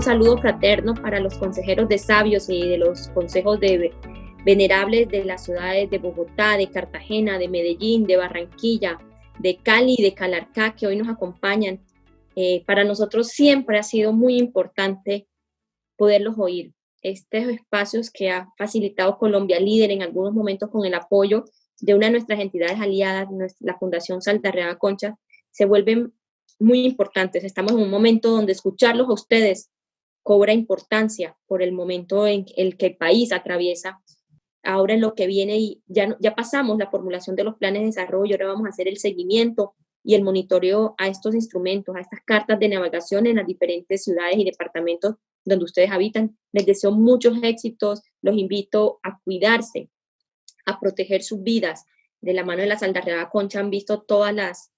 saludo fraterno para los consejeros de sabios y de los consejos de venerables de las ciudades de Bogotá, de Cartagena, de Medellín, de Barranquilla, de Cali, de Calarcá, que hoy nos acompañan. Para nosotros siempre ha sido muy importante poderlos oír. Estos espacios que ha facilitado Colombia Líder en algunos momentos con el apoyo de una de nuestras entidades aliadas, la Fundación Saldarriaga Concha, se vuelven muy importantes. Estamos en un momento donde escucharlos a ustedes cobra importancia por el momento en el que el país atraviesa. Ahora en lo que viene, y ya pasamos la formulación de los planes de desarrollo, ahora vamos a hacer el seguimiento y el monitoreo a estos instrumentos, a estas cartas de navegación en las diferentes ciudades y departamentos donde ustedes habitan. Les deseo muchos éxitos, los invito a cuidarse, a proteger sus vidas. De la mano de la Saldarriaga Concha han visto todas las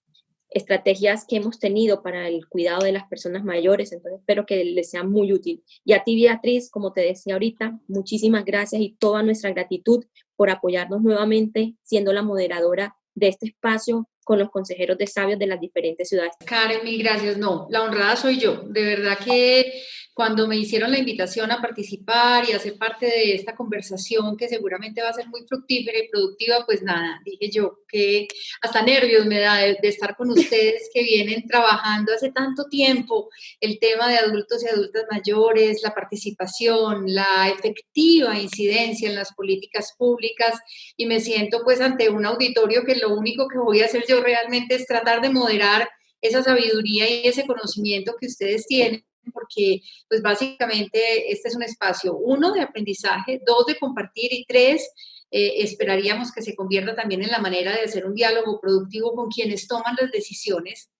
estrategias que hemos tenido para el cuidado de las personas mayores, entonces espero que les sea muy útil. Y a ti, Beatriz, como te decía ahorita, muchísimas gracias y toda nuestra gratitud por apoyarnos nuevamente siendo la moderadora de este espacio con los consejeros de sabios de las diferentes ciudades. Karen, mil gracias. No, la honrada soy yo. De verdad que cuando me hicieron la invitación a participar y a ser parte de esta conversación que seguramente va a ser muy fructífera y productiva, pues nada, dije yo que hasta nervios me da de estar con ustedes que vienen trabajando hace tanto tiempo el tema de adultos y adultas mayores, la participación, la efectiva incidencia en las políticas públicas, y me siento pues ante un auditorio que lo único que voy a hacer yo realmente es tratar de moderar esa sabiduría y ese conocimiento que ustedes tienen, porque pues básicamente este es un espacio, 1, de aprendizaje, 2, de compartir, y 3, esperaríamos que se convierta también en la manera de hacer un diálogo productivo con quienes toman las decisiones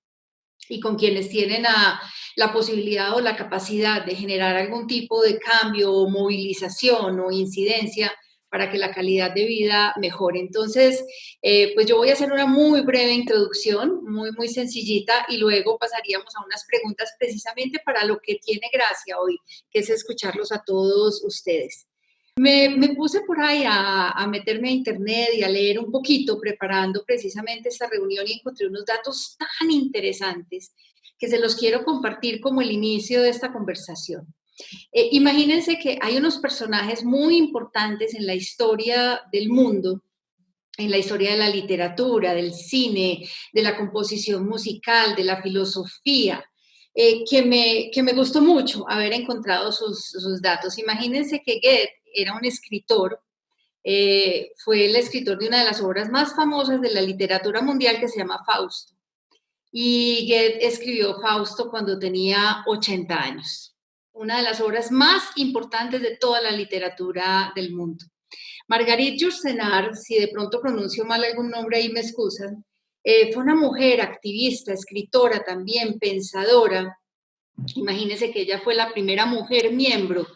y con quienes tienen la posibilidad o la capacidad de generar algún tipo de cambio o movilización o incidencia para que la calidad de vida mejore. Entonces, pues yo voy a hacer una muy breve introducción, muy, muy sencillita, y luego pasaríamos a unas preguntas precisamente para lo que tiene gracia hoy, que es escucharlos a todos ustedes. Me puse por ahí a meterme a internet y a leer un poquito preparando precisamente esta reunión, y encontré unos datos tan interesantes que se los quiero compartir como el inicio de esta conversación. Imagínense que hay unos personajes muy importantes en la historia del mundo, en la historia de la literatura, del cine, de la composición musical, de la filosofía, que me gustó mucho haber encontrado sus datos. Imagínense que Goethe era un escritor, fue el escritor de una de las obras más famosas de la literatura mundial, que se llama Fausto. Y Goethe escribió Fausto cuando tenía 80 años, una de las obras más importantes de toda la literatura del mundo. Marguerite Yourcenar, si de pronto pronuncio mal algún nombre ahí me excusan, fue una mujer activista, escritora también, pensadora. Imagínense que ella fue la primera mujer miembro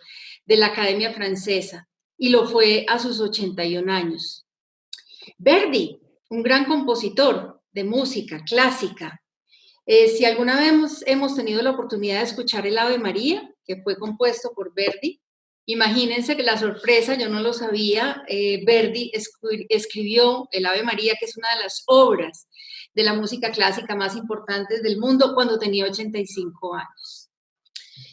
de la Academia Francesa y lo fue a sus 81 años. Verdi, un gran compositor de música clásica. Si alguna vez hemos tenido la oportunidad de escuchar el Ave María, que fue compuesto por Verdi, imagínense que la sorpresa, yo no lo sabía, Verdi escribió el Ave María, que es una de las obras de la música clásica más importantes del mundo, cuando tenía 85 años.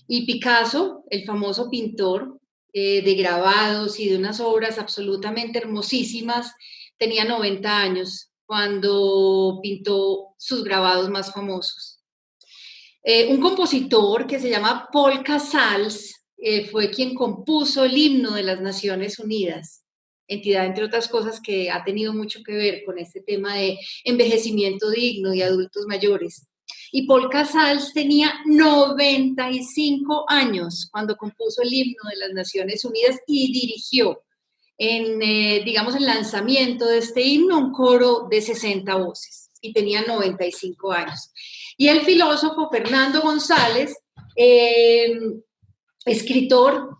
Y Picasso, el famoso pintor de grabados y de unas obras absolutamente hermosísimas, tenía 90 años cuando pintó sus grabados más famosos. Un compositor que se llama Paul Casals fue quien compuso el himno de las Naciones Unidas, entidad, entre otras cosas, que ha tenido mucho que ver con este tema de envejecimiento digno de adultos mayores. Y Paul Casals tenía 95 años cuando compuso el himno de las Naciones Unidas y dirigió digamos, el lanzamiento de este himno, un coro de 60 voces, y tenía 95 años. Y el filósofo Fernando González, escritor,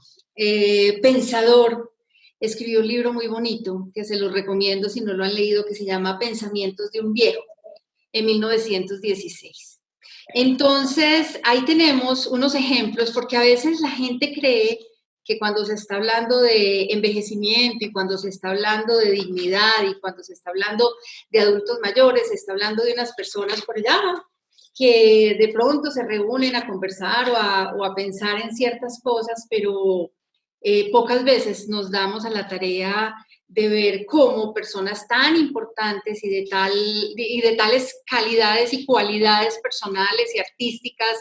pensador, escribió un libro muy bonito, que se los recomiendo si no lo han leído, que se llama Pensamientos de un viejo, en 1916. Entonces, ahí tenemos unos ejemplos, porque a veces la gente cree que cuando se está hablando de envejecimiento y cuando se está hablando de dignidad y cuando se está hablando de adultos mayores, se está hablando de unas personas por allá que de pronto se reúnen a conversar o a pensar en ciertas cosas, pero pocas veces nos damos a la tarea de ver cómo personas tan importantes y de tales calidades y cualidades personales y artísticas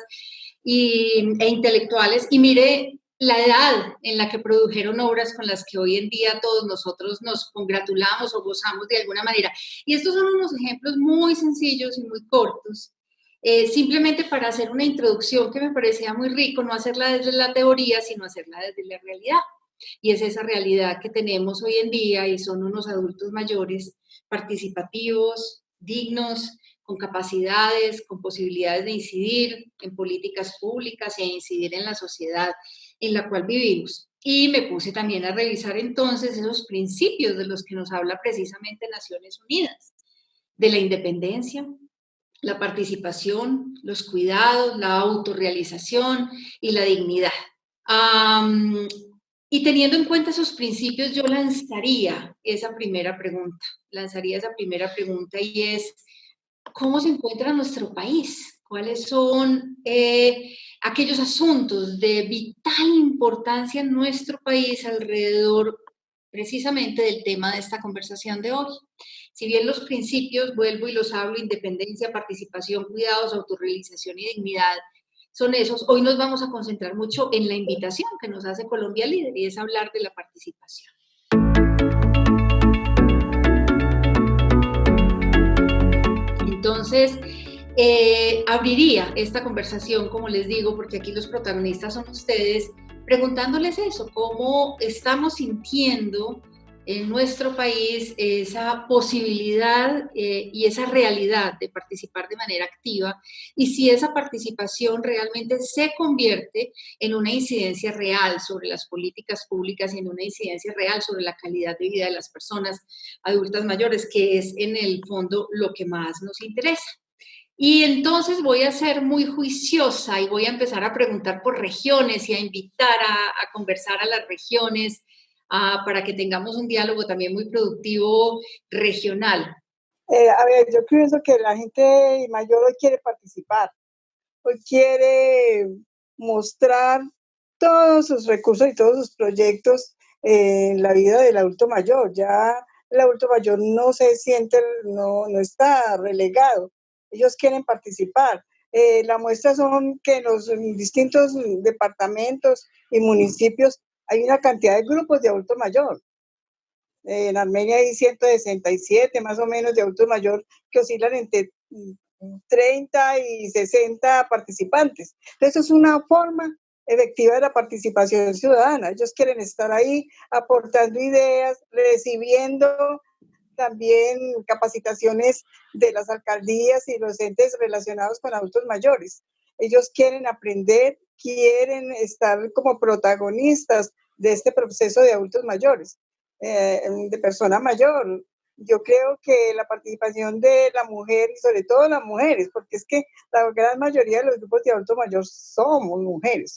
e intelectuales, y mire la edad en la que produjeron obras con las que hoy en día todos nosotros nos congratulamos o gozamos de alguna manera. Y estos son unos ejemplos muy sencillos y muy cortos, simplemente para hacer una introducción que me parecía muy rico, no hacerla desde la teoría, sino hacerla desde la realidad. Y es esa realidad que tenemos hoy en día y son unos adultos mayores participativos, dignos, con capacidades, con posibilidades de incidir en políticas públicas e incidir en la sociedad en la cual vivimos. Y me puse también a revisar entonces esos principios de los que nos habla precisamente Naciones Unidas, de la independencia, la participación, los cuidados, la autorrealización y la dignidad. Y teniendo en cuenta esos principios, yo lanzaría esa primera pregunta y es, ¿cómo se encuentra nuestro país? ¿Cuáles son aquellos asuntos de vital importancia en nuestro país alrededor precisamente del tema de esta conversación de hoy? Si bien los principios, vuelvo y los hablo, independencia, participación, cuidados, autorrealización y dignidad, son esos, hoy nos vamos a concentrar mucho en la invitación que nos hace Colombia Líder y es hablar de la participación. Entonces, abriría esta conversación, como les digo, porque aquí los protagonistas son ustedes, preguntándoles eso, cómo estamos sintiendo en nuestro país esa posibilidad y esa realidad de participar de manera activa y si esa participación realmente se convierte en una incidencia real sobre las políticas públicas y en una incidencia real sobre la calidad de vida de las personas adultas mayores, que es en el fondo lo que más nos interesa. Y entonces voy a ser muy juiciosa y voy a empezar a preguntar por regiones y a invitar a conversar a las regiones para que tengamos un diálogo también muy productivo regional. A ver, yo pienso que la gente mayor hoy quiere participar, hoy quiere mostrar todos sus recursos y todos sus proyectos en la vida del adulto mayor. Ya el adulto mayor no se siente, no está relegado. Ellos quieren participar. La muestra son que en los distintos departamentos y municipios hay una cantidad de grupos de adulto mayor. En Armenia hay 167 más o menos de adultos mayores que oscilan entre 30 y 60 participantes. Entonces es una forma efectiva de la participación ciudadana. Ellos quieren estar ahí aportando ideas, recibiendo también capacitaciones de las alcaldías y los entes relacionados con adultos mayores. Ellos quieren aprender, quieren estar como protagonistas de este proceso de adultos mayores, de persona mayor. Yo creo que la participación de la mujer y sobre todo las mujeres, porque es que la gran mayoría de los grupos de adulto mayor somos mujeres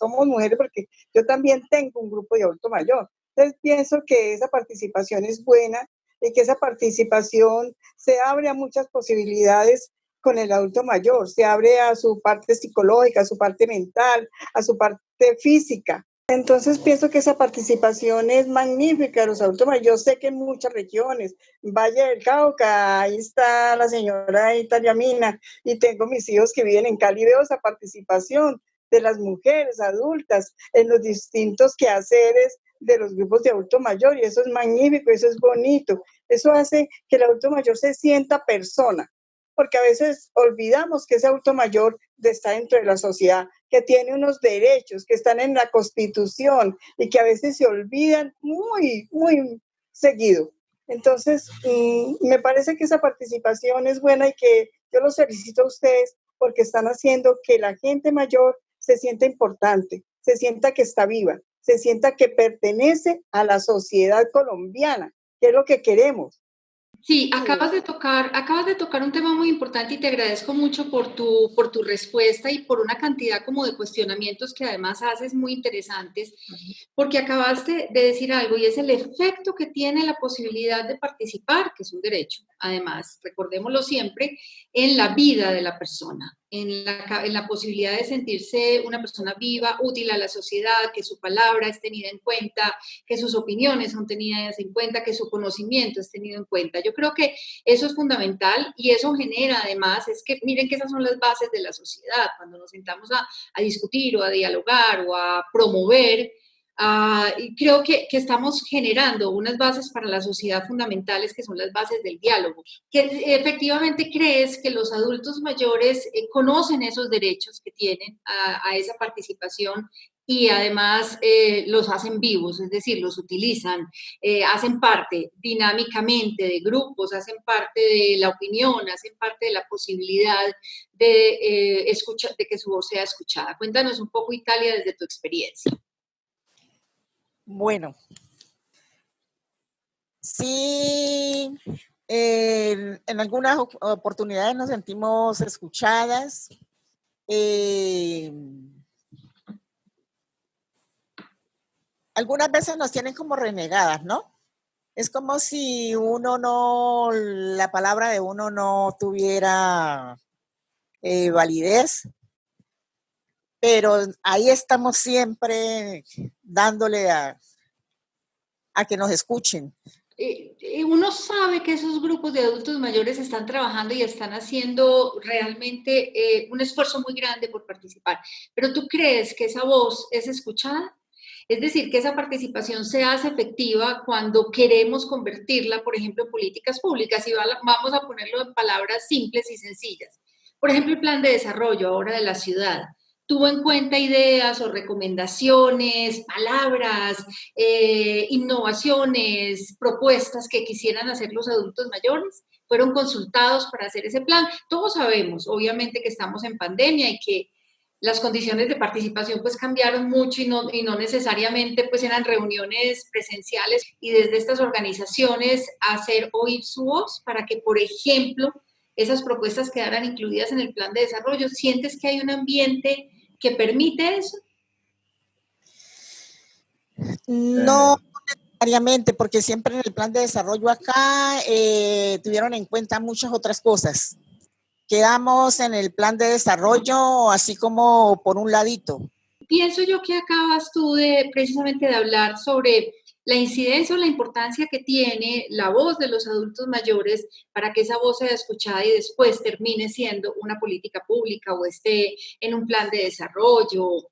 porque yo también tengo un grupo de adulto mayor. Entonces pienso que esa participación es buena y que esa participación se abre a muchas posibilidades con el adulto mayor, se abre a su parte psicológica, a su parte mental, a su parte física. Entonces pienso que esa participación es magnífica. Los adultos mayores, yo sé que en muchas regiones, Valle del Cauca, ahí está la señora Italia Mina, y tengo mis hijos que viven en Cali, veo esa participación de las mujeres adultas en los distintos quehaceres de los grupos de adulto mayor, y eso es magnífico, eso es bonito, eso hace que el adulto mayor se sienta persona, porque a veces olvidamos que ese adulto mayor está dentro de la sociedad, que tiene unos derechos que están en la Constitución y que a veces se olvidan muy, muy seguido. Entonces, me parece que esa participación es buena y que yo los felicito a ustedes porque están haciendo que la gente mayor se sienta importante, se sienta que está viva, se sienta que pertenece a la sociedad colombiana, que es lo que queremos. Sí, acabas de tocar un tema muy importante y te agradezco mucho por tu respuesta y por una cantidad como de cuestionamientos que además haces muy interesantes, porque acabaste de decir algo y es el efecto que tiene la posibilidad de participar, que es un derecho, además, recordémoslo siempre, en la vida de la persona, en la posibilidad de sentirse una persona viva, útil a la sociedad, que su palabra es tenida en cuenta, que sus opiniones son tenidas en cuenta, que su conocimiento es tenido en cuenta. Yo creo que eso es fundamental y eso genera además, es que miren que esas son las bases de la sociedad, cuando nos sentamos a discutir o a dialogar o a promover. Y creo que estamos generando unas bases para la sociedad fundamentales que son las bases del diálogo. Que efectivamente crees que los adultos mayores conocen esos derechos que tienen a esa participación y además los hacen vivos, es decir, los utilizan, hacen parte dinámicamente de grupos, hacen parte de la opinión, hacen parte de la posibilidad de, de que su voz sea escuchada. Cuéntanos un poco, Italia, desde tu experiencia. Bueno, sí, en algunas oportunidades nos sentimos escuchadas. Algunas veces nos tienen como renegadas, ¿no? Es como si la palabra de uno no tuviera validez, pero ahí estamos siempre dándole a que nos escuchen. Uno sabe que esos grupos de adultos mayores están trabajando y están haciendo realmente un esfuerzo muy grande por participar, pero ¿tú crees que esa voz es escuchada? Es decir, que esa participación se hace efectiva cuando queremos convertirla, por ejemplo, en políticas públicas, y vamos a ponerlo en palabras simples y sencillas. Por ejemplo, el plan de desarrollo ahora de la ciudad tuvo en cuenta ideas o recomendaciones, palabras, innovaciones, propuestas que quisieran hacer los adultos mayores. Fueron consultados para hacer ese plan. Todos sabemos, obviamente, que estamos en pandemia y que las condiciones de participación pues cambiaron mucho y no necesariamente pues eran reuniones presenciales, y desde estas organizaciones hacer oír su voz para que, por ejemplo, esas propuestas quedaran incluidas en el plan de desarrollo. ¿Sientes que hay un ambiente que permite eso? No necesariamente, porque siempre en el plan de desarrollo acá tuvieron en cuenta muchas otras cosas. Quedamos en el plan de desarrollo así como por un ladito. Pienso yo que acabas tú precisamente de hablar sobre la incidencia o la importancia que tiene la voz de los adultos mayores para que esa voz sea escuchada y después termine siendo una política pública o esté en un plan de desarrollo.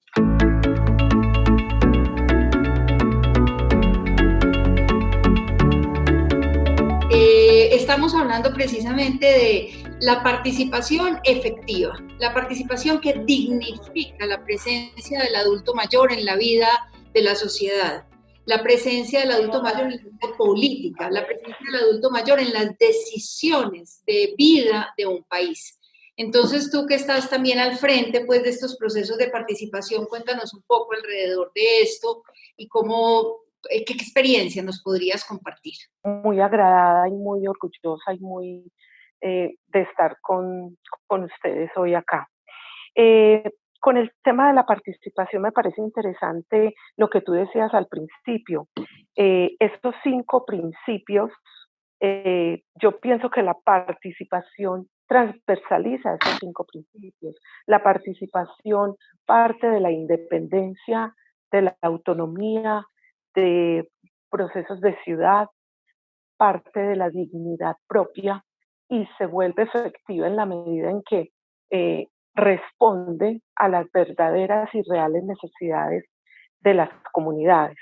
Estamos hablando precisamente de la participación efectiva, la participación que dignifica la presencia del adulto mayor en la vida de la sociedad, la presencia del adulto mayor en la vida política, la presencia del adulto mayor en las decisiones de vida de un país. Entonces, tú que estás también al frente pues, de estos procesos de participación, cuéntanos un poco alrededor de esto y ¿qué experiencia nos podrías compartir? Muy agradada y muy orgullosa y muy de estar con ustedes hoy acá. Con el tema de la participación me parece interesante lo que tú decías al principio. Estos 5 principios, yo pienso que la participación transversaliza esos 5 principios. La participación parte de la independencia, de la autonomía, de procesos de ciudad, parte de la dignidad propia y se vuelve efectiva en la medida en que responde a las verdaderas y reales necesidades de las comunidades.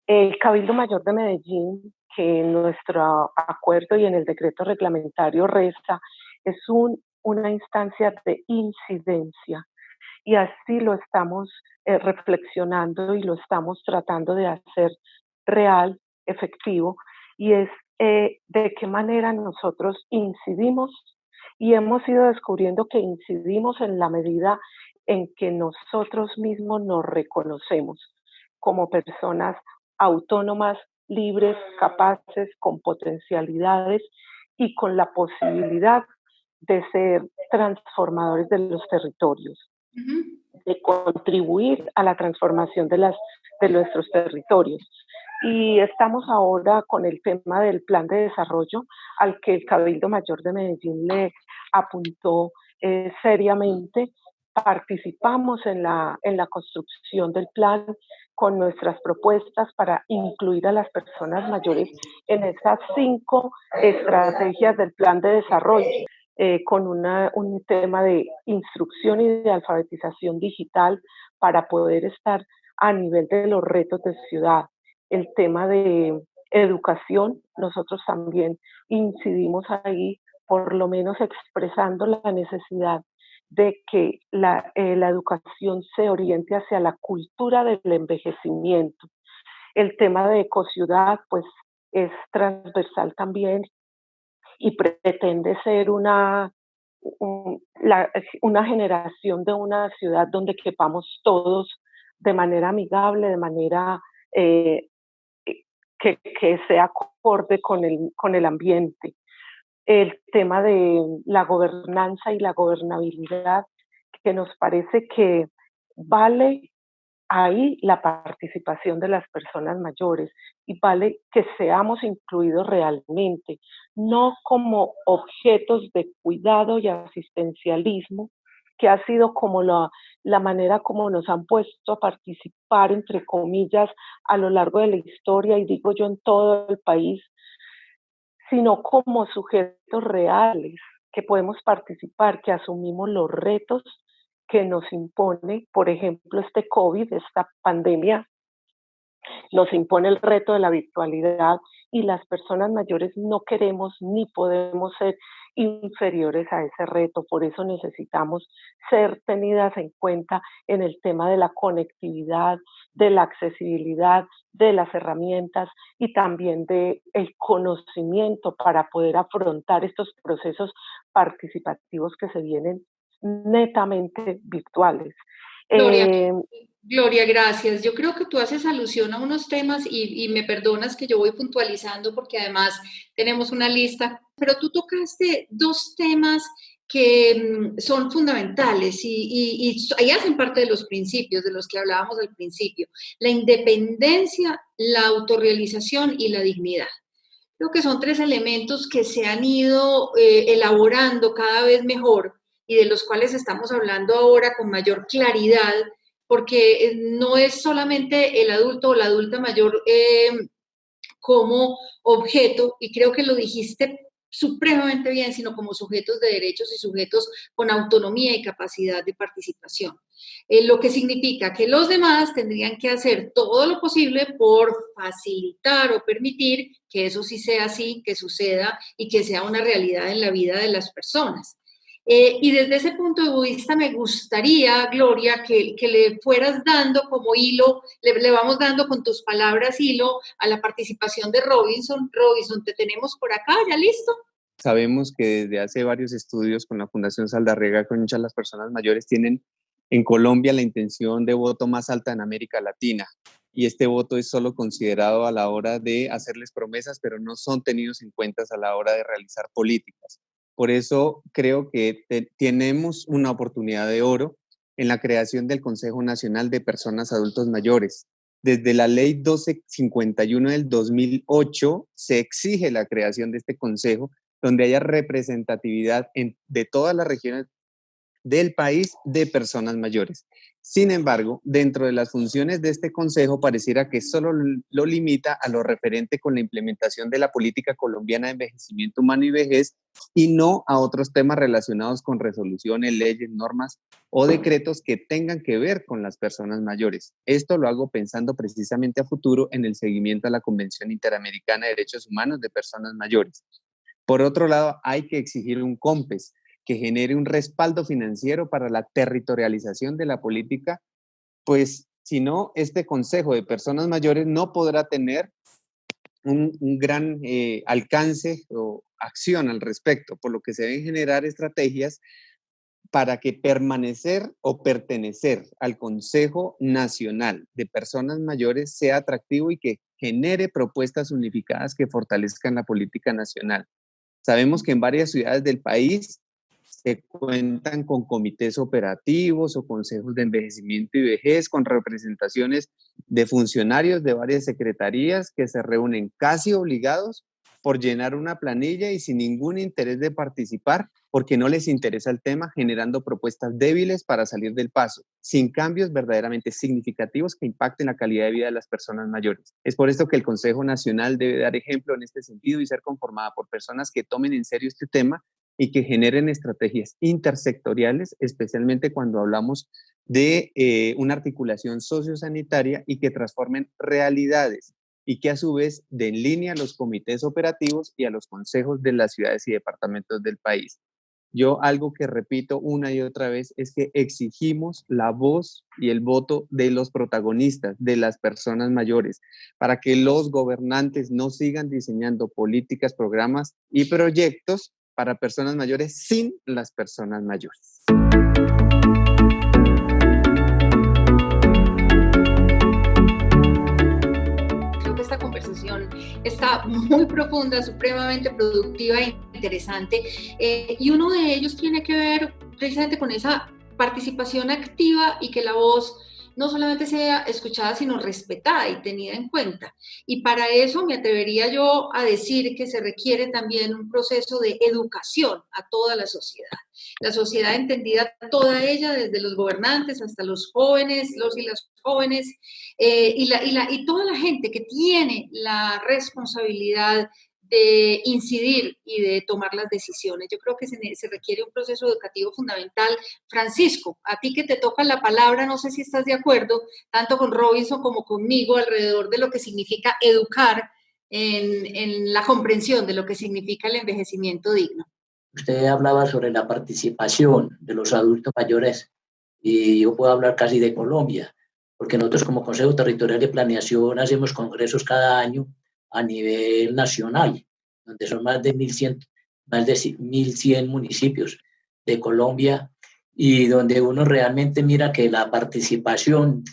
El Cabildo Mayor de Medellín, que en nuestro acuerdo y en el decreto reglamentario resta, es una instancia de incidencia. Y así lo estamos reflexionando y lo estamos tratando de hacer real, efectivo, y es de qué manera nosotros incidimos, y hemos ido descubriendo que incidimos en la medida en que nosotros mismos nos reconocemos como personas autónomas, libres, capaces, con potencialidades y con la posibilidad de ser transformadores de los territorios, de contribuir a la transformación de nuestros territorios. Y estamos ahora con el tema del plan de desarrollo al que el Cabildo Mayor de Medellín le apuntó seriamente. Participamos en la construcción del plan con nuestras propuestas para incluir a las personas mayores en esas 5 estrategias del plan de desarrollo, con un tema de instrucción y de alfabetización digital para poder estar a nivel de los retos de ciudad. El tema de educación, nosotros también incidimos ahí, por lo menos expresando la necesidad de que la educación se oriente hacia la cultura del envejecimiento. El tema de ecociudad, pues, es transversal también y pretende ser una generación de una ciudad donde quepamos todos de manera amigable, de manera que sea acorde con el ambiente. El tema de la gobernanza y la gobernabilidad, que nos parece que vale ahí la participación de las personas mayores y vale que seamos incluidos realmente, no como objetos de cuidado y asistencialismo, que ha sido como la manera como nos han puesto a participar, entre comillas, a lo largo de la historia, y digo yo en todo el país, sino como sujetos reales que podemos participar, que asumimos los retos que nos impone, por ejemplo, este COVID, esta pandemia, nos impone el reto de la virtualidad, y las personas mayores no queremos ni podemos ser inferiores a ese reto. Por eso necesitamos ser tenidas en cuenta en el tema de la conectividad, de la accesibilidad, de las herramientas y también del conocimiento para poder afrontar estos procesos participativos que se vienen netamente virtuales. Gloria, gracias. Yo creo que tú haces alusión a unos temas y me perdonas que yo voy puntualizando porque además tenemos una lista, pero tú tocaste 2 temas que son fundamentales y hacen parte de los principios de los que hablábamos al principio: la independencia, la autorrealización y la dignidad. Creo que son 3 elementos que se han ido elaborando cada vez mejor y de los cuales estamos hablando ahora con mayor claridad, porque no es solamente el adulto o la adulta mayor como objeto, y creo que lo dijiste supremamente bien, sino como sujetos de derechos y sujetos con autonomía y capacidad de participación. Lo que significa que los demás tendrían que hacer todo lo posible por facilitar o permitir que eso sí sea así, que suceda y que sea una realidad en la vida de las personas. Y desde ese punto de vista me gustaría, Gloria, que le fueras dando como hilo, le vamos dando con tus palabras hilo a la participación de Robinson. Robinson, te tenemos por acá, ¿ya listo? Sabemos que desde hace varios estudios con la Fundación Saldarriaga, con muchas de las personas mayores tienen en Colombia la intención de voto más alta en América Latina. Y este voto es solo considerado a la hora de hacerles promesas, pero no son tenidos en cuenta a la hora de realizar políticas. Por eso creo que tenemos una oportunidad de oro en la creación del Consejo Nacional de Personas Adultos Mayores. Desde la Ley 1251 del 2008 se exige la creación de este consejo, donde haya representatividad de todas las regiones del país de personas mayores. Sin embargo, dentro de las funciones de este consejo pareciera que solo lo limita a lo referente con la implementación de la política colombiana de envejecimiento humano y vejez, y no a otros temas relacionados con resoluciones, leyes, normas o decretos que tengan que ver con las personas mayores. Esto lo hago pensando precisamente a futuro en el seguimiento a la Convención Interamericana de Derechos Humanos de Personas Mayores. Por otro lado, hay que exigir un COMPES que genere un respaldo financiero para la territorialización de la política, pues si no, este Consejo de Personas Mayores no podrá tener un gran alcance o acción al respecto, por lo que se deben generar estrategias para que permanecer o pertenecer al Consejo Nacional de Personas Mayores sea atractivo y que genere propuestas unificadas que fortalezcan la política nacional. Sabemos que en varias ciudades del país Se cuentan con comités operativos o consejos de envejecimiento y vejez con representaciones de funcionarios de varias secretarías que se reúnen casi obligados por llenar una planilla y sin ningún interés de participar porque no les interesa el tema, generando propuestas débiles para salir del paso, sin cambios verdaderamente significativos que impacten la calidad de vida de las personas mayores. Es por esto que el Consejo Nacional debe dar ejemplo en este sentido y ser conformada por personas que tomen en serio este tema y que generen estrategias intersectoriales, especialmente cuando hablamos de una articulación sociosanitaria y que transformen realidades y que a su vez den línea a los comités operativos y a los consejos de las ciudades y departamentos del país. Yo algo que repito una y otra vez es que exigimos la voz y el voto de los protagonistas, de las personas mayores, para que los gobernantes no sigan diseñando políticas, programas y proyectos para personas mayores sin las personas mayores. Creo que esta conversación está muy profunda, supremamente productiva e interesante, y uno de ellos tiene que ver precisamente con esa participación activa y que la voz no solamente sea escuchada, sino respetada y tenida en cuenta. Y para eso me atrevería yo a decir que se requiere también un proceso de educación a toda la sociedad entendida toda ella, desde los gobernantes hasta los jóvenes, los y las jóvenes, y toda la gente que tiene la responsabilidad de incidir y de tomar las decisiones. Yo creo que se requiere un proceso educativo fundamental. Francisco, a ti que te toca la palabra, no sé si estás de acuerdo, tanto con Robinson como conmigo, alrededor de lo que significa educar en la comprensión de lo que significa el envejecimiento digno. Usted hablaba sobre la participación de los adultos mayores y yo puedo hablar casi de Colombia, porque nosotros como Consejo Territorial de Planeación hacemos congresos cada año a nivel nacional, donde son más de 1.100 municipios de Colombia y donde uno realmente mira que la participación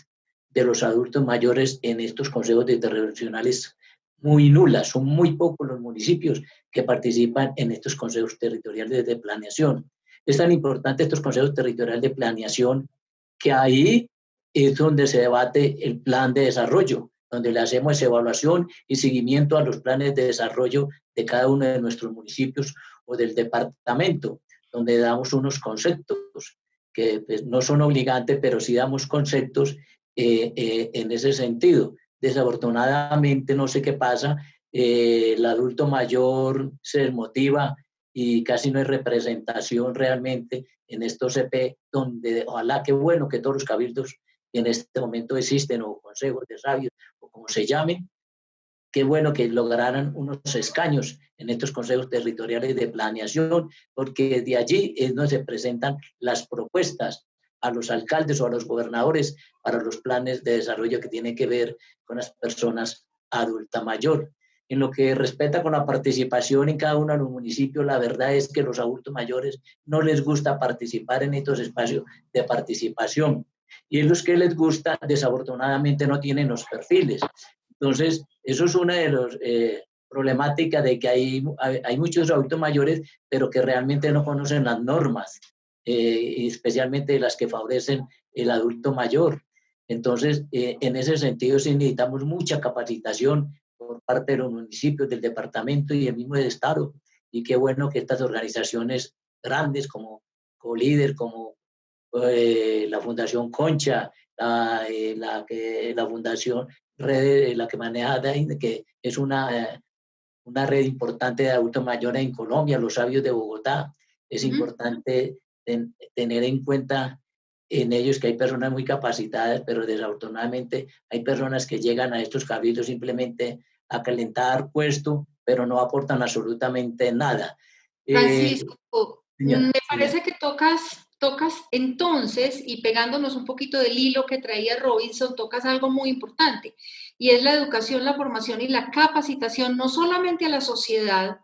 de los adultos mayores en estos consejos territoriales muy nula, son muy pocos los municipios que participan en estos consejos territoriales de planeación. Es tan importante estos consejos territoriales de planeación que ahí es donde se debate el plan de desarrollo, donde le hacemos evaluación y seguimiento a los planes de desarrollo de cada uno de nuestros municipios o del departamento, donde damos unos conceptos que pues, no son obligantes, pero sí damos conceptos en ese sentido. Desafortunadamente, no sé qué pasa, el adulto mayor se desmotiva y casi no hay representación realmente en estos EP, donde ojalá, qué bueno que todos los cabildos que en este momento existen, o consejos de sabios, o como se llamen, qué bueno que lograran unos escaños en estos consejos territoriales de planeación, porque de allí es donde se presentan las propuestas a los alcaldes o a los gobernadores para los planes de desarrollo que tienen que ver con las personas adulta mayor. En lo que respecta con la participación en cada uno de los municipios, la verdad es que los adultos mayores no les gusta participar en estos espacios de participación. Y en los que les gusta, desafortunadamente, no tienen los perfiles. Entonces, eso es una de las problemáticas de que hay muchos adultos mayores, pero que realmente no conocen las normas, especialmente las que favorecen el adulto mayor. Entonces, en ese sentido, sí necesitamos mucha capacitación por parte de los municipios, del departamento y el mismo del Estado. Y qué bueno que estas organizaciones grandes como Colíder, como la Fundación Concha, la Fundación Red, la que maneja DAIN, que es una red importante de adultos mayores en Colombia, los sabios de Bogotá. Es importante tener en cuenta en ellos que hay personas muy capacitadas, pero desafortunadamente hay personas que llegan a estos cabildos simplemente a calentar puesto, pero no aportan absolutamente nada. Francisco, me parece que tocas entonces, y pegándonos un poquito del hilo que traía Robinson, tocas algo muy importante, y es la educación, la formación y la capacitación, no solamente a la sociedad,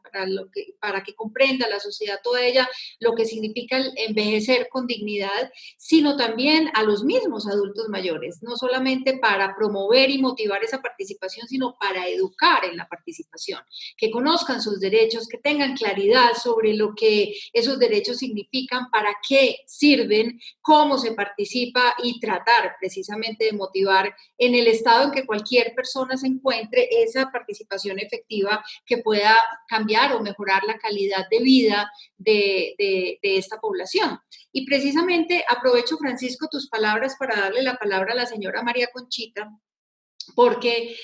para que comprenda la sociedad toda ella lo que significa el envejecer con dignidad, sino también a los mismos adultos mayores, no solamente para promover y motivar esa participación, sino para educar en la participación, que conozcan sus derechos, que tengan claridad sobre lo que esos derechos significan, para qué sirven, cómo se participa y tratar precisamente de motivar en el estado en que cualquier persona se encuentre esa participación efectiva que pueda cambiar o mejorar la calidad de vida de esta población. Y precisamente aprovecho, Francisco, tus palabras para darle la palabra a la señora María Conchita, porque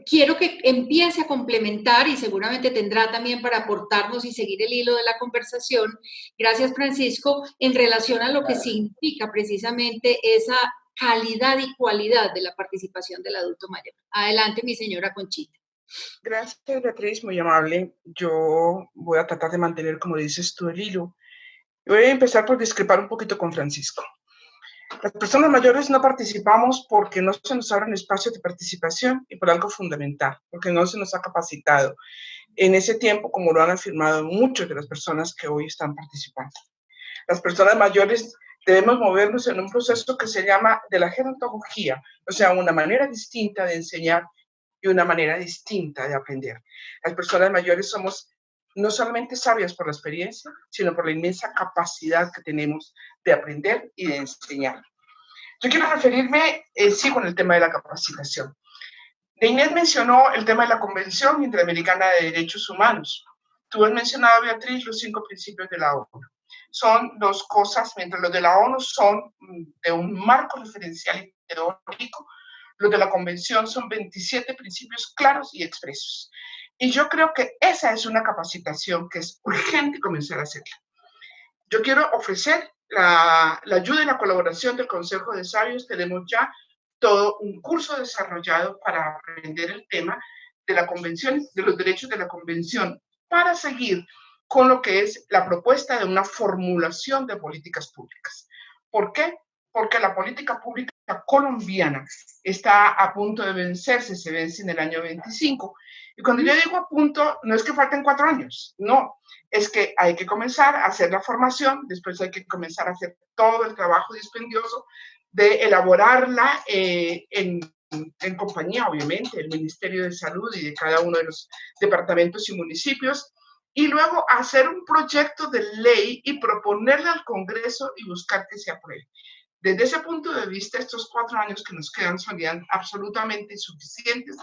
quiero que empiece a complementar y seguramente tendrá también para aportarnos y seguir el hilo de la conversación. Gracias, Francisco, en relación a lo que significa precisamente esa calidad y cualidad de la participación del adulto mayor. Adelante, mi señora Conchita. Gracias, Beatriz, muy amable. Yo voy a tratar de mantener, como dices tú, el hilo. Voy a empezar por discrepar un poquito con Francisco. Las personas mayores no participamos porque no se nos abren espacios de participación y por algo fundamental, porque no se nos ha capacitado en ese tiempo, como lo han afirmado muchas de las personas que hoy están participando. Las personas mayores debemos movernos en un proceso que se llama de la gerontología, o sea, una manera distinta de enseñar y una manera distinta de aprender. Las personas mayores somos no solamente sabias por la experiencia, sino por la inmensa capacidad que tenemos de aprender y de enseñar. Yo quiero referirme, sí, con el tema de la capacitación. Inés mencionó el tema de la Convención Interamericana de Derechos Humanos. Tú has mencionado, Beatriz, los 5 principios de la ONU. Son 2 cosas, mientras los de la ONU son de un marco referencial y teórico, los de la Convención son 27 principios claros y expresos. Y yo creo que esa es una capacitación que es urgente comenzar a hacerla. Yo quiero ofrecer la ayuda y la colaboración del Consejo de Sabios. Tenemos ya todo un curso desarrollado para aprender el tema de la Convención, de los derechos de la Convención, para seguir con lo que es la propuesta de una formulación de políticas públicas. ¿Por qué? Porque la política pública colombiana está a punto de vencerse, se vence en el año 25. Y cuando yo digo a punto, no es que falten 4 años, no, es que hay que comenzar a hacer la formación, después hay que comenzar a hacer todo el trabajo dispendioso de elaborarla en compañía, obviamente, del Ministerio de Salud y de cada uno de los departamentos y municipios, y luego hacer un proyecto de ley y proponerle al Congreso y buscar que se apruebe. Desde ese punto de vista, estos 4 años que nos quedan serían absolutamente insuficientes.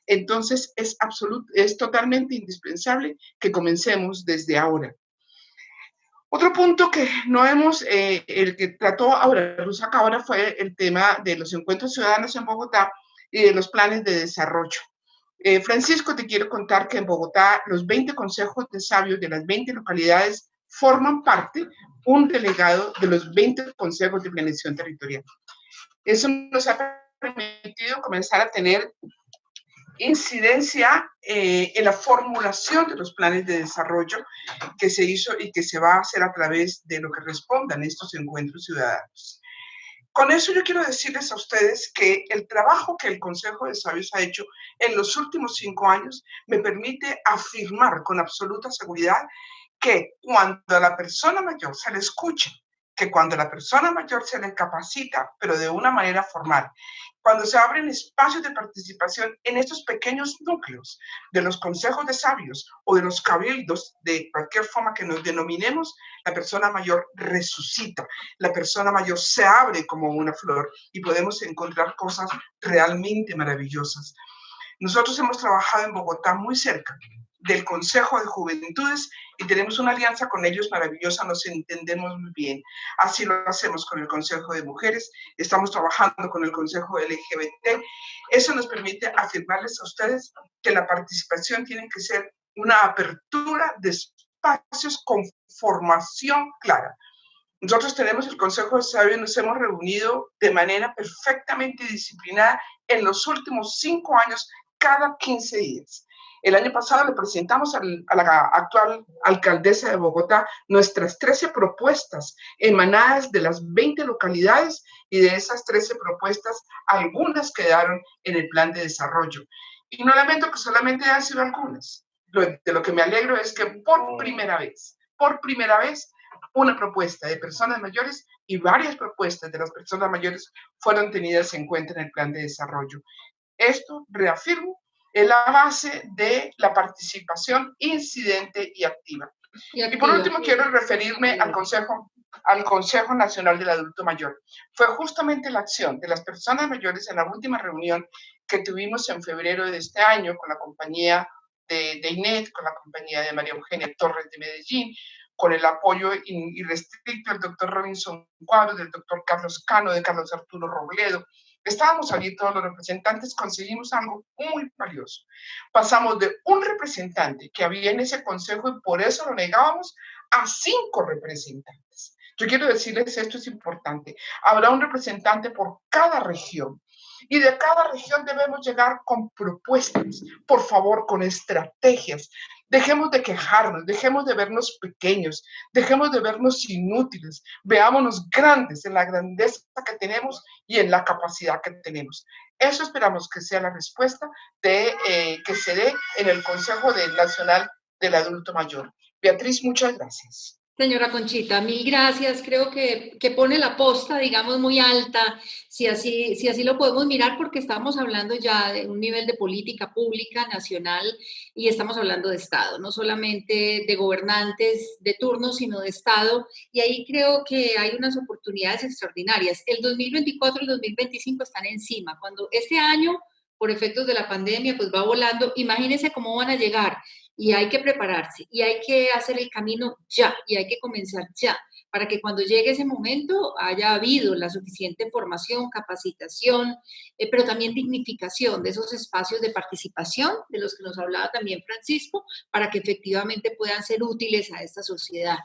Entonces, es totalmente indispensable que comencemos desde ahora. Otro punto que no hemos, el que trató ahora, Rusaca ahora, fue el tema de los encuentros ciudadanos en Bogotá y de los planes de desarrollo. Francisco, te quiero contar que en Bogotá los 20 consejos de sabios de las 20 localidades forman parte un delegado de los 20 consejos de planeación territorial. Eso nos ha permitido comenzar a tener incidencia en la formulación de los planes de desarrollo que se hizo y que se va a hacer a través de lo que respondan estos encuentros ciudadanos. Con eso yo quiero decirles a ustedes que el trabajo que el Consejo de Sabios ha hecho en los últimos 5 años me permite afirmar con absoluta seguridad que cuando a la persona mayor se le escucha, que cuando a la persona mayor se le capacita, pero de una manera formal, cuando se abren espacios de participación en estos pequeños núcleos de los consejos de sabios o de los cabildos, de cualquier forma que nos denominemos, la persona mayor resucita, la persona mayor se abre como una flor y podemos encontrar cosas realmente maravillosas. Nosotros hemos trabajado en Bogotá muy cerca del Consejo de Juventudes y tenemos una alianza con ellos maravillosa, nos entendemos muy bien. Así lo hacemos con el Consejo de Mujeres, estamos trabajando con el Consejo LGBT. Eso nos permite afirmarles a ustedes que la participación tiene que ser una apertura de espacios con formación clara. Nosotros tenemos el Consejo de Sabios, nos hemos reunido de manera perfectamente disciplinada en los últimos 5 años, cada 15 días. El año pasado le presentamos a la actual alcaldesa de Bogotá nuestras 13 propuestas emanadas de las 20 localidades, y de esas 13 propuestas, algunas quedaron en el plan de desarrollo. Y no lamento que solamente hayan sido algunas. De lo que me alegro es que por primera vez, una propuesta de personas mayores y varias propuestas de las personas mayores fueron tenidas en cuenta en el plan de desarrollo. Esto, reafirmo, es la base de la participación incidente y activa. Y por último, quiero referirme al Consejo Nacional del Adulto Mayor. Fue justamente la acción de las personas mayores en la última reunión que tuvimos en febrero de este año con la compañía de INET, con la compañía de María Eugenia Torres de Medellín, con el apoyo irrestricto del doctor Robinson Cuadros, del doctor Carlos Cano, de Carlos Arturo Robledo. Estábamos allí todos los representantes, conseguimos algo muy valioso. Pasamos de un representante que había en ese consejo, y por eso lo negábamos, a 5 representantes. Yo quiero decirles, esto es importante, habrá un representante por cada región, y de cada región debemos llegar con propuestas, por favor, con estrategias. Dejemos de quejarnos, dejemos de vernos pequeños, dejemos de vernos inútiles, veámonos grandes en la grandeza que tenemos y en la capacidad que tenemos. Eso esperamos que sea la respuesta que se dé en el Consejo Nacional del Adulto Mayor. Beatriz, muchas gracias. Señora Conchita, mil gracias. Creo que pone la posta, digamos, muy alta, si así lo podemos mirar, porque estamos hablando ya de un nivel de política pública nacional y estamos hablando de Estado, no solamente de gobernantes de turno, sino de Estado. Y ahí creo que hay unas oportunidades extraordinarias. El 2024 y el 2025 están encima. Cuando este año, por efectos de la pandemia, pues va volando, imagínense cómo van a llegar. Y hay que prepararse, y hay que hacer el camino ya, y hay que comenzar ya, para que cuando llegue ese momento haya habido la suficiente formación, capacitación, pero también dignificación de esos espacios de participación de los que nos hablaba también Francisco, para que efectivamente puedan ser útiles a esta sociedad.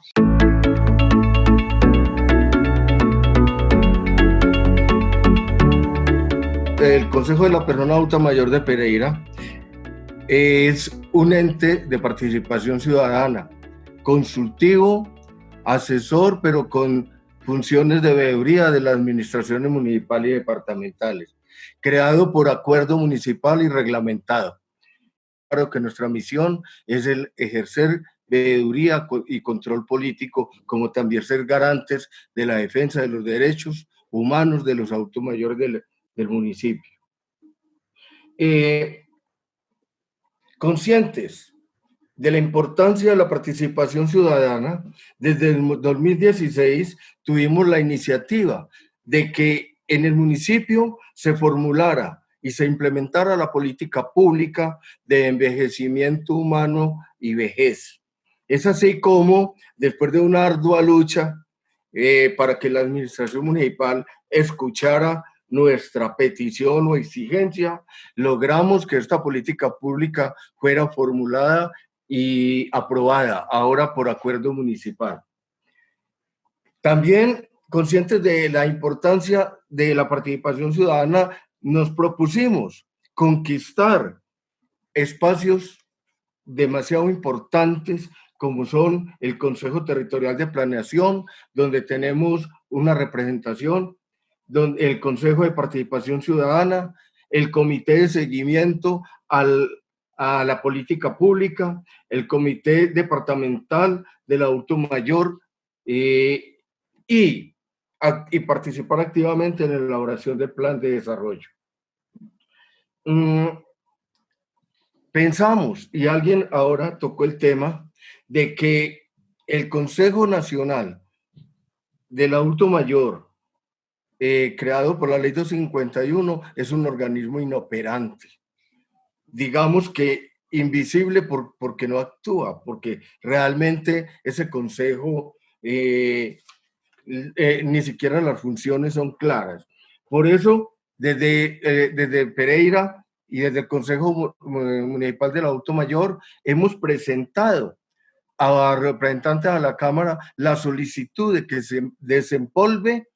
El Consejo de la Persona Adulta Mayor de Pereira es un ente de participación ciudadana, consultivo, asesor, pero con funciones de veeduría de las administraciones municipales y departamentales, creado por acuerdo municipal y reglamentado. Claro que nuestra misión es el ejercer veeduría y control político, como también ser garantes de la defensa de los derechos humanos de los adultos mayores del municipio. Conscientes de la importancia de la participación ciudadana, desde el 2016 tuvimos la iniciativa de que en el municipio se formulara y se implementara la política pública de envejecimiento humano y vejez. Es así como, después de una ardua lucha para que la administración municipal escuchara nuestra petición o exigencia, logramos que esta política pública fuera formulada y aprobada ahora por acuerdo municipal. También conscientes de la importancia de la participación ciudadana, nos propusimos conquistar espacios demasiado importantes como son el Consejo Territorial de Planeación, donde tenemos una representación, el Consejo de Participación Ciudadana, el Comité de Seguimiento a la Política Pública, el Comité Departamental del Adulto Mayor y participar activamente en la elaboración del Plan de Desarrollo. Pensamos, y alguien ahora tocó el tema, de que el Consejo Nacional del Adulto Mayor, creado por la Ley 251, es un organismo inoperante. Digamos que invisible porque no actúa, porque realmente ese consejo ni siquiera las funciones son claras. Por eso, desde Pereira y desde el Consejo Municipal del Adulto Mayor, hemos presentado a representantes a la Cámara la solicitud de que se desempolve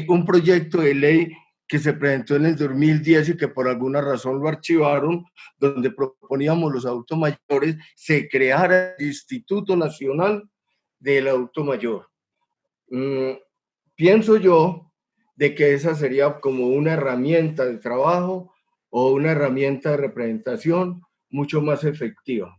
un proyecto de ley que se presentó en el 2010 y que por alguna razón lo archivaron, donde proponíamos los adultos mayores, se creara el Instituto Nacional del Adulto Mayor. Pienso yo de que esa sería como una herramienta de trabajo o una herramienta de representación mucho más efectiva.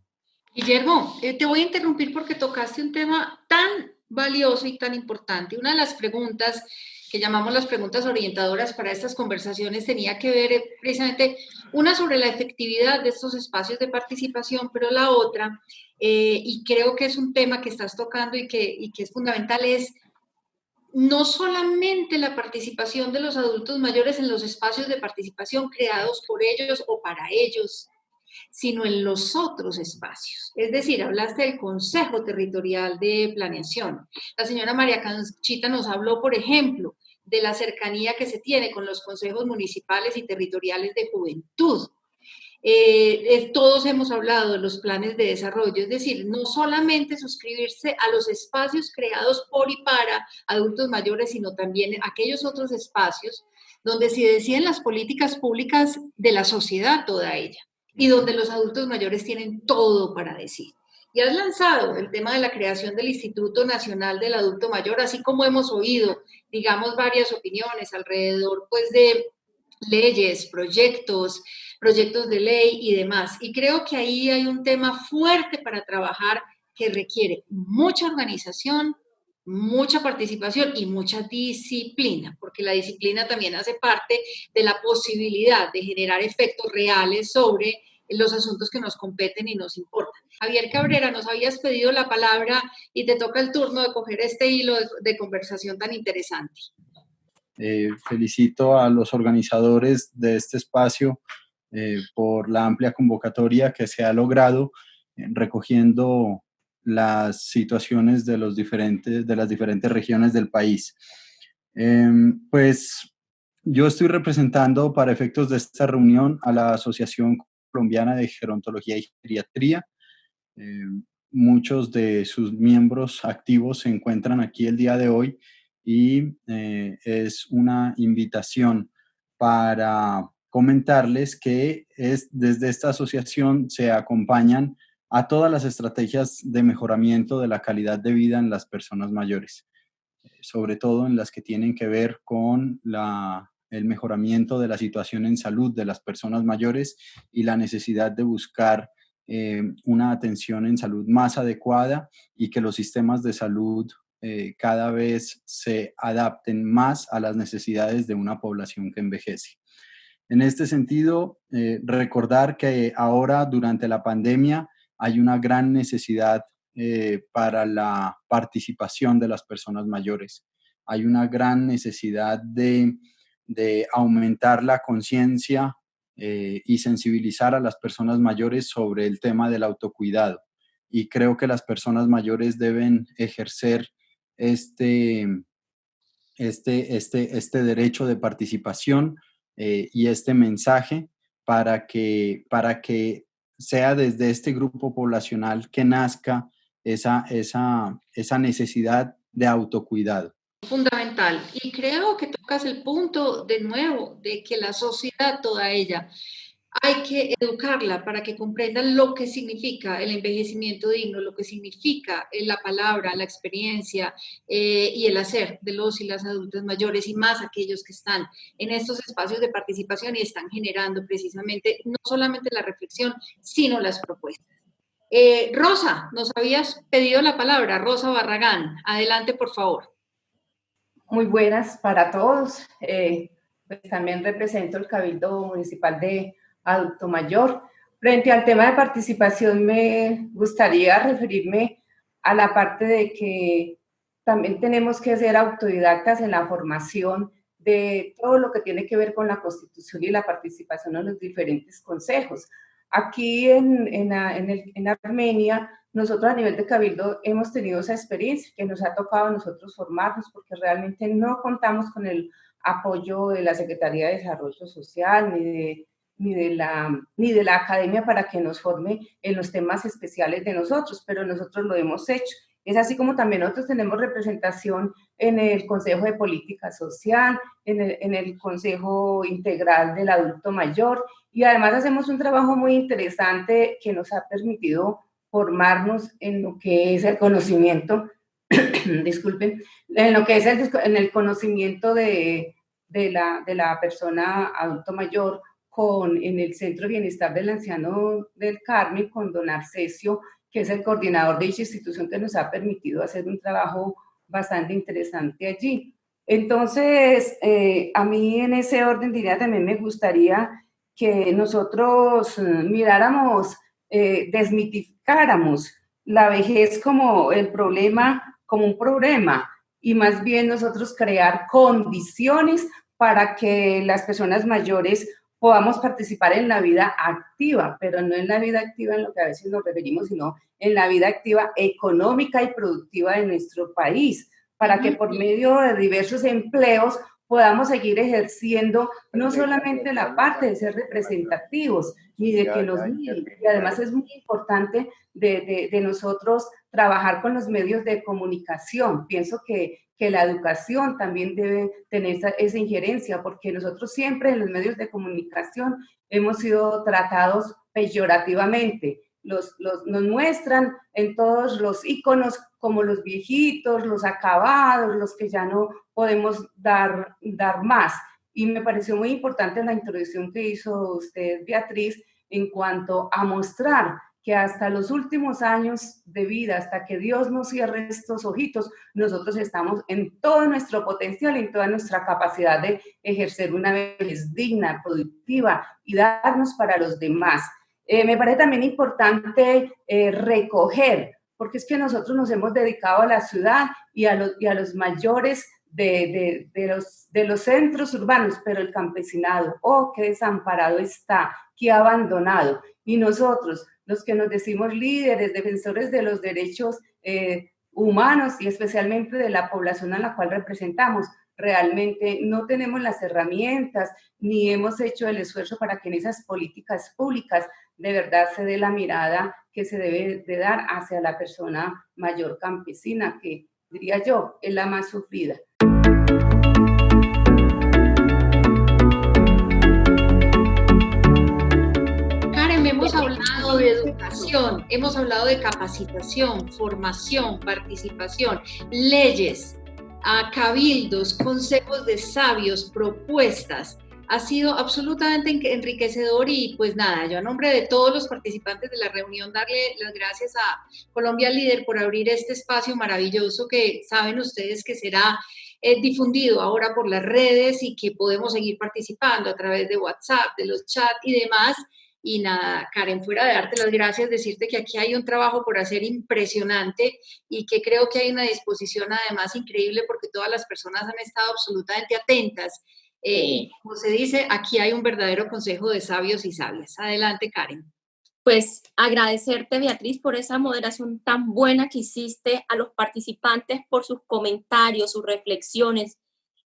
Guillermo, te voy a interrumpir porque tocaste un tema tan valioso y tan importante. Una de las preguntas que llamamos las preguntas orientadoras para estas conversaciones tenía que ver precisamente una sobre la efectividad de estos espacios de participación, pero la otra, y creo que es un tema que estás tocando y que es fundamental, es no solamente la participación de los adultos mayores en los espacios de participación creados por ellos o para ellos, sino en los otros espacios. Es decir, hablaste del Consejo Territorial de Planeación. La señora María Conchita nos habló, por ejemplo, de la cercanía que se tiene con los consejos municipales y territoriales de juventud. Todos hemos hablado de los planes de desarrollo, es decir, no solamente suscribirse a los espacios creados por y para adultos mayores, sino también aquellos otros espacios donde se deciden las políticas públicas de la sociedad toda ella y donde los adultos mayores tienen todo para decir. Y has lanzado el tema de la creación del Instituto Nacional del Adulto Mayor, así como hemos oído, digamos, varias opiniones alrededor, pues, de leyes, proyectos de ley y demás. Y creo que ahí hay un tema fuerte para trabajar que requiere mucha organización, mucha participación y mucha disciplina, porque la disciplina también hace parte de la posibilidad de generar efectos reales sobre los asuntos que nos competen y nos importan. Javier Cabrera, nos habías pedido la palabra y te toca el turno de coger este hilo de conversación tan interesante. Felicito a los organizadores de este espacio por la amplia convocatoria que se ha logrado recogiendo las situaciones de las diferentes regiones del país. Pues yo estoy representando para efectos de esta reunión a la Asociación Colombiana de Gerontología y Geriatría. Muchos de sus miembros activos se encuentran aquí el día de hoy y es una invitación para comentarles que desde esta asociación se acompañan a todas las estrategias de mejoramiento de la calidad de vida en las personas mayores, sobre todo en las que tienen que ver con el mejoramiento de la situación en salud de las personas mayores y la necesidad de buscar una atención en salud más adecuada y que los sistemas de salud cada vez se adapten más a las necesidades de una población que envejece. En este sentido, recordar que ahora durante la pandemia hay una gran necesidad para la participación de las personas mayores. Hay una gran necesidad de aumentar la conciencia y sensibilizar a las personas mayores sobre el tema del autocuidado. Y creo que las personas mayores deben ejercer este derecho de participación y este mensaje para que sea desde este grupo poblacional que nazca esa necesidad de autocuidado. Fundamental. Y creo que tocas el punto de nuevo de que la sociedad toda ella hay que educarla para que comprendan lo que significa el envejecimiento digno, lo que significa la palabra, la experiencia y el hacer de los y las adultos mayores y más aquellos que están en estos espacios de participación y están generando precisamente no solamente la reflexión, sino las propuestas. Rosa, nos habías pedido la palabra, Rosa Barragán. Adelante, por favor. Muy buenas para todos. Pues también represento el Cabildo Municipal de Adulto Mayor. Frente al tema de participación, me gustaría referirme a la parte de que también tenemos que ser autodidactas en la formación de todo lo que tiene que ver con la Constitución y la participación en los diferentes consejos. Aquí en Armenia, nosotros a nivel de Cabildo hemos tenido esa experiencia que nos ha tocado a nosotros formarnos porque realmente no contamos con el apoyo de la Secretaría de Desarrollo Social ni de la academia para que nos forme en los temas especiales de nosotros, pero nosotros lo hemos hecho Es así como también nosotros tenemos representación en el Consejo de Política Social, en el Consejo Integral del Adulto Mayor, y además hacemos un trabajo muy interesante que nos ha permitido formarnos en lo que es el conocimiento, disculpen, en lo que es en el conocimiento de la persona adulto mayor, en el Centro de Bienestar del Anciano del Carmen, con don Arcesio, que es el coordinador de dicha institución, que nos ha permitido hacer un trabajo bastante interesante allí. Entonces, a mí en ese orden de ideas también me gustaría que nosotros miráramos, desmitificáramos la vejez como el problema, como un problema, y más bien nosotros crear condiciones para que las personas mayores podamos participar en la vida activa, pero no en la vida activa en lo que a veces nos referimos, sino en la vida activa económica y productiva de nuestro país, para que por medio de diversos empleos podamos seguir ejerciendo no solamente la parte de ser representativos, ni de que nos miren, y además es muy importante de nosotros trabajar con los medios de comunicación. Pienso que la educación también debe tener esa injerencia, porque nosotros siempre en los medios de comunicación hemos sido tratados peyorativamente. Nos muestran en todos los íconos como los viejitos, los acabados, los que ya no podemos dar más. Y me pareció muy importante la introducción que hizo usted, Beatriz, en cuanto a mostrar que hasta los últimos años de vida, hasta que Dios nos cierre estos ojitos, nosotros estamos en todo nuestro potencial, en toda nuestra capacidad de ejercer una vejez digna, productiva y darnos para los demás. Me parece también importante recoger, porque es que nosotros nos hemos dedicado a la ciudad y a los mayores de los centros urbanos, pero el campesinado, qué desamparado está, qué abandonado. Y nosotros, los que nos decimos líderes, defensores de los derechos humanos y especialmente de la población a la cual representamos, realmente no tenemos las herramientas ni hemos hecho el esfuerzo para que en esas políticas públicas de verdad se dé la mirada que se debe de dar hacia la persona mayor campesina, que diría yo es la más sufrida. Hemos hablado de educación, hemos hablado de capacitación, formación, participación, leyes, cabildos, consejos de sabios, propuestas. Ha sido absolutamente enriquecedor y pues nada, yo a nombre de todos los participantes de la reunión darle las gracias a Colombia Líder por abrir este espacio maravilloso que saben ustedes que será difundido ahora por las redes y que podemos seguir participando a través de WhatsApp, de los chats y demás. Y nada, Karen, fuera de darte las gracias, decirte que aquí hay un trabajo por hacer impresionante y que creo que hay una disposición además increíble porque todas las personas han estado absolutamente atentas. Como se dice, aquí hay un verdadero consejo de sabios y sabias. Adelante, Karen. Pues agradecerte, Beatriz, por esa moderación tan buena que hiciste, a los participantes por sus comentarios, sus reflexiones.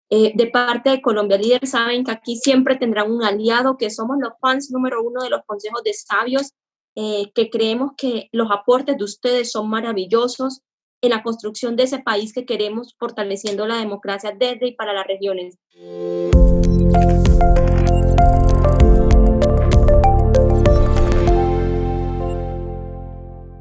De parte de Colombia Líder, saben que aquí siempre tendrán un aliado, que somos los fans número 1 de los consejos de sabios, que creemos que los aportes de ustedes son maravillosos en la construcción de ese país que queremos, fortaleciendo la democracia desde y para las regiones.